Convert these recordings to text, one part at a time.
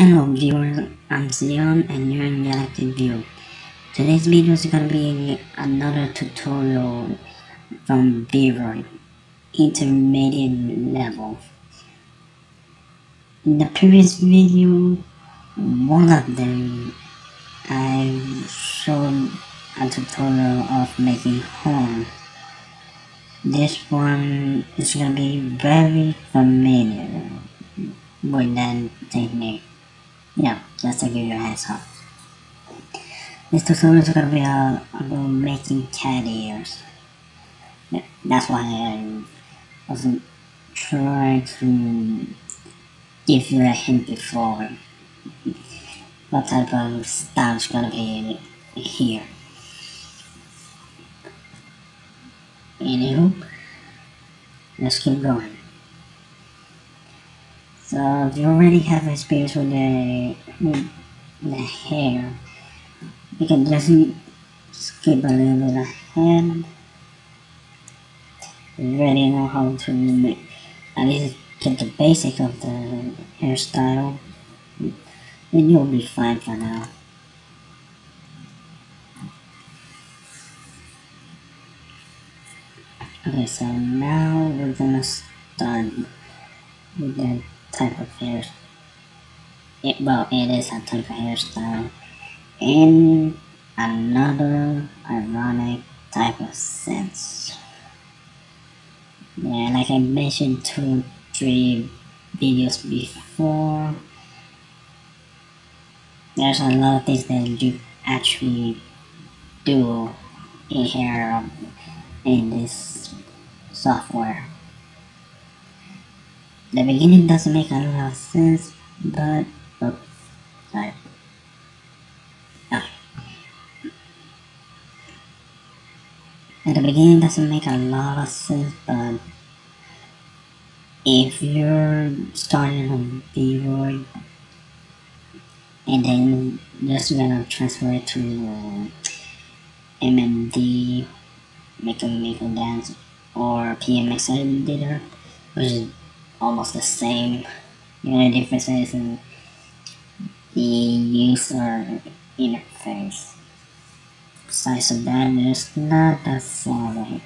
Hello viewers, I'm Zion and you're in Galactic View. Today's video is gonna be another tutorial from Vroid, intermediate level. In the previous video, one of them, I showed a tutorial of making horn. This one is gonna be very familiar with that technique. Yeah, just to give you a heads up. This tutorial is gonna be about making cat ears. That's why I was trying to give you a hint before what type of style is gonna be here. Anywho, let's keep going. So if you already have experience with the hair, you can just skip a little bit ahead. You already know how to make, at least get the basic of the hairstyle, then you'll be fine for now. Okay, so now we're gonna start with that type of hair. Well, it is a type of hairstyle in another ironic type of sense. Yeah, like I mentioned 2-3 videos before, there's a lot of things that you actually do in here in this software. The beginning doesn't make a lot of sense, but sorry. At the beginning doesn't make a lot of sense, but if you're starting on Vroid and then just gonna transfer it to MMD, Make a Dance, or PMX Editor, which is almost the same. The only difference is in the user interface. Besides of that, there's not that following.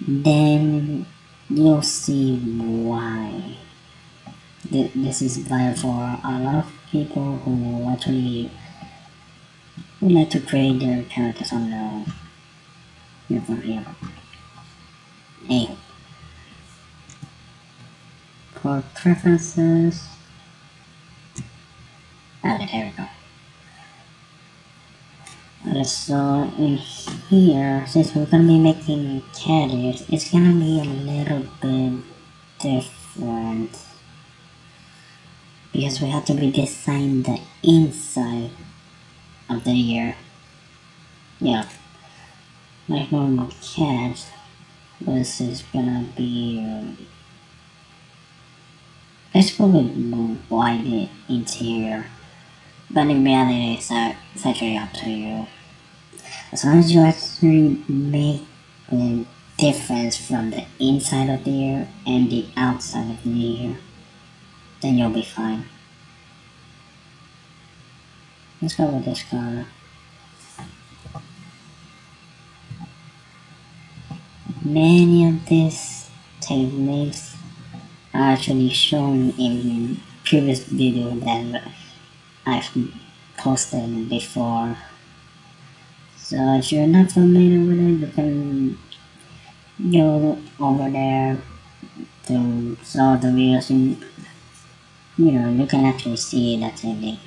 Then you'll see why this is vital for a lot of people who actually would like to create their characters on their own. Here for here. Hey. For preferences. Okay, there we go. Okay, so in here, since we're gonna be making cat ears, it's gonna be a little bit different because we have to redesign the inside of the ear. Yeah, like normal cat, this is gonna be let's go with wide interior, but in reality it's actually up to you. As long as you actually make the difference from the inside of the ear and the outside of the ear, then you'll be fine. Let's go with this color. Many of these techniques are actually shown in previous video that I've posted before. So if you're not familiar with it, you can go over there to saw the videos and you can actually see that technique.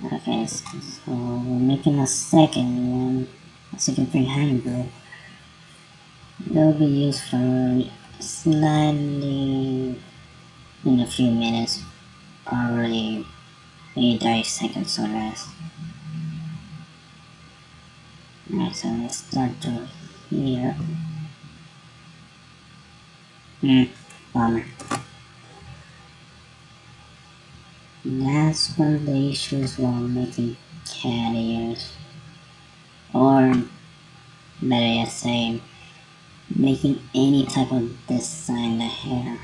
Okay, so we're making a second one, a second freehand grip. It'll be used for slightly in a few minutes, probably maybe 30 seconds or less. Alright, so let's start to here. Bummer. That's one of the issues while making cat ears, or better yet say, making any type of design the hair.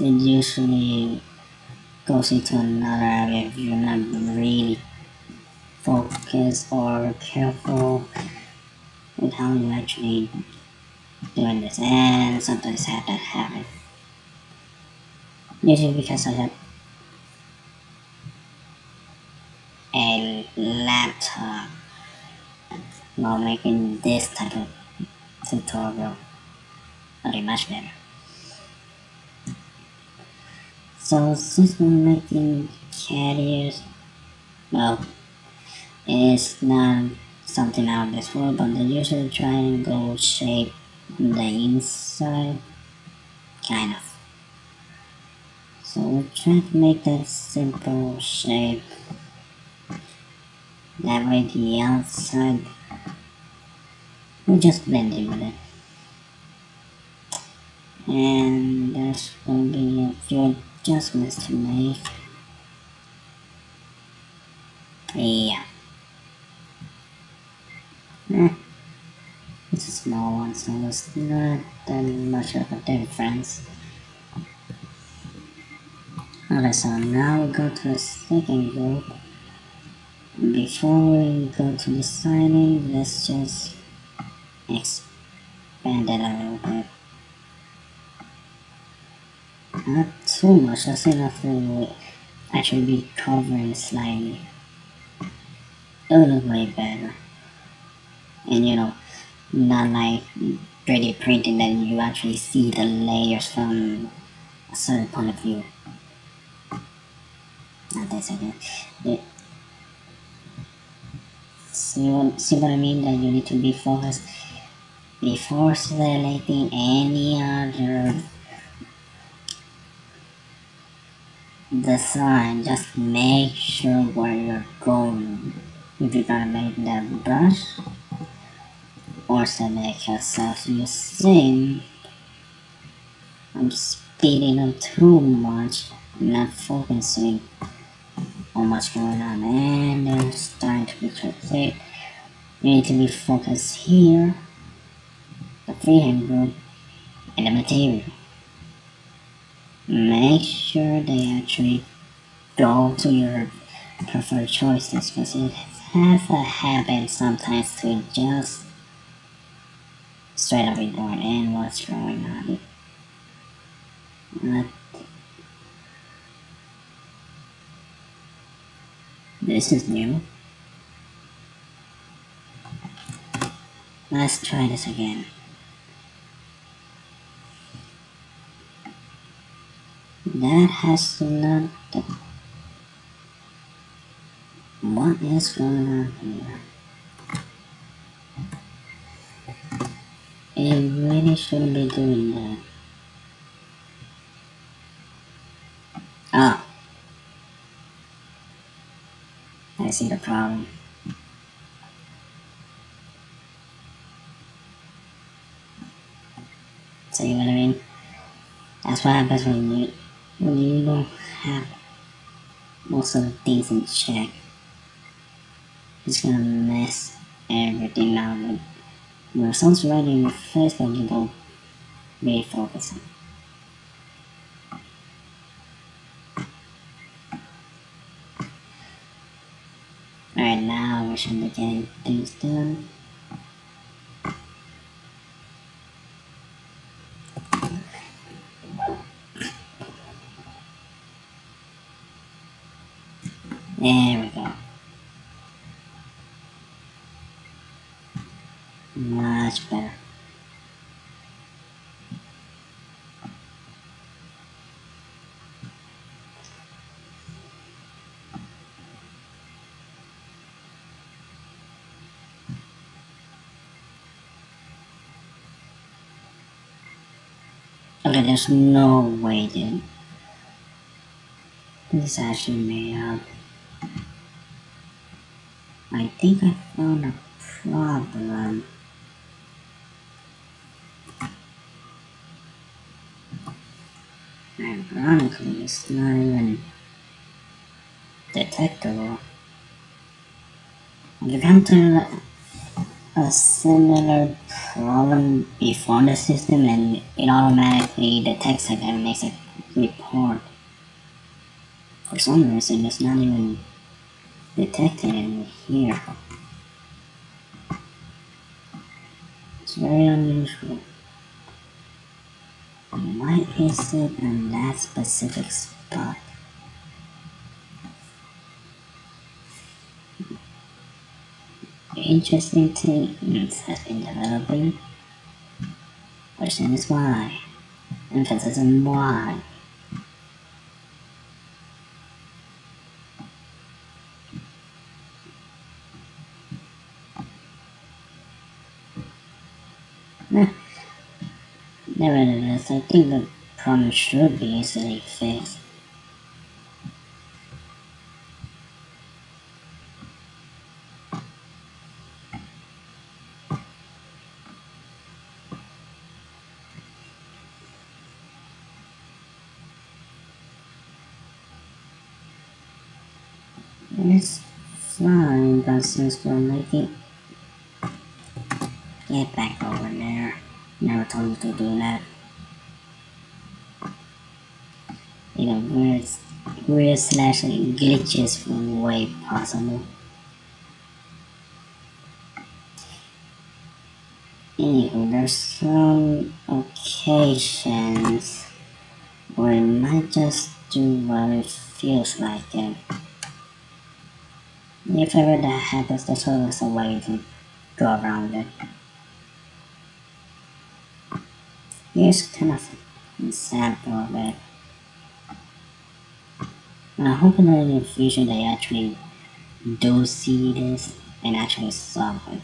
it usually goes into another area if you're not really focused or careful with how you actually doing this, and sometimes have that happen. Usually because I have a laptop while making this type of tutorial very much better. So since we're making cat ears, well, it's not something out of this world, but the usual triangle shape on the inside, kind of. So we'll try to make that simple shape. That way the outside will just blend in with it. And there's going to be a few adjustments to make. Yeah. It's a small one, so it's not that much of a difference. Okay, so now we go to the second group. Before we go to designing, let's just expand it a little bit. Not too much, just enough to actually be covering slightly. It will look way better. And you know, not like 3D printing that you actually see the layers from a certain point of view. Not this again. See what I mean? That you need to be focused before selecting any other design. Just make sure where you're going. If you're gonna make that brush or select yourself, you see I'm speeding up too much, not focusing on what's going on, and then starting to be clear. You need to be focused here, the freehand group, and the material. Make sure they actually go to your preferred choices, because it has a habit sometimes to just straight up ignore and what's going on. This is new. Let's try this again. That has not. What is going on here? It really shouldn't be doing that. Ah, I see the problem. See what I mean? That's what happens when you don't have most of the things in check. It's gonna mess everything up. When the sun's right in your face, but you don't really focus on. Alright, now we should be getting things done. There we go. Much better. Okay, there's no way that this actually made up. I think I found a problem. Ironically, it's not even detectable. Have you come to a similar problem before the system and it automatically detects it and makes it report. For some reason, it's not even detected in here. It's very unusual. Why is it in that specific spot? Interesting things has been developing. Question is why? Emphasis on why. Nevertheless, I think the problem should be easily fixed. It's fine, but since we're making... Get back over there. Never told you to do that. You know, weird slash glitches way possible. Anywho, there's some occasions where it might just do what it feels like it. If ever that happens, there's always a way to go around it. Here's kind of an example of it. And I hope that in the future they actually do see this and actually solve it.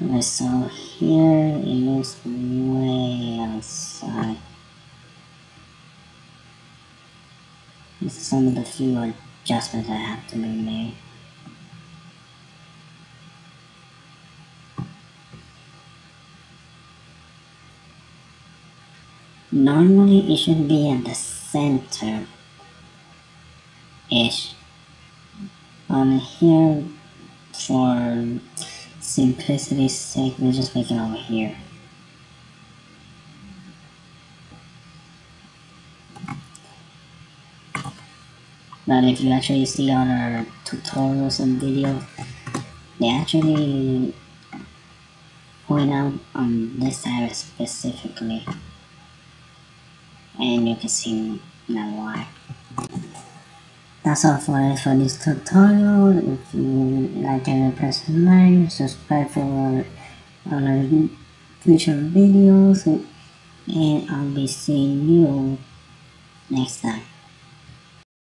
Okay, so here it looks way outside. This is some of the few adjustments that have to be made. Normally it should be at the center ish. On here, for simplicity's sake, we'll just make it over here. But if you actually see other tutorials and videos, they actually point out on this area specifically, and you can see now why. That's all for this tutorial. If you like it, press like, subscribe for other future videos, and I'll be seeing you next time.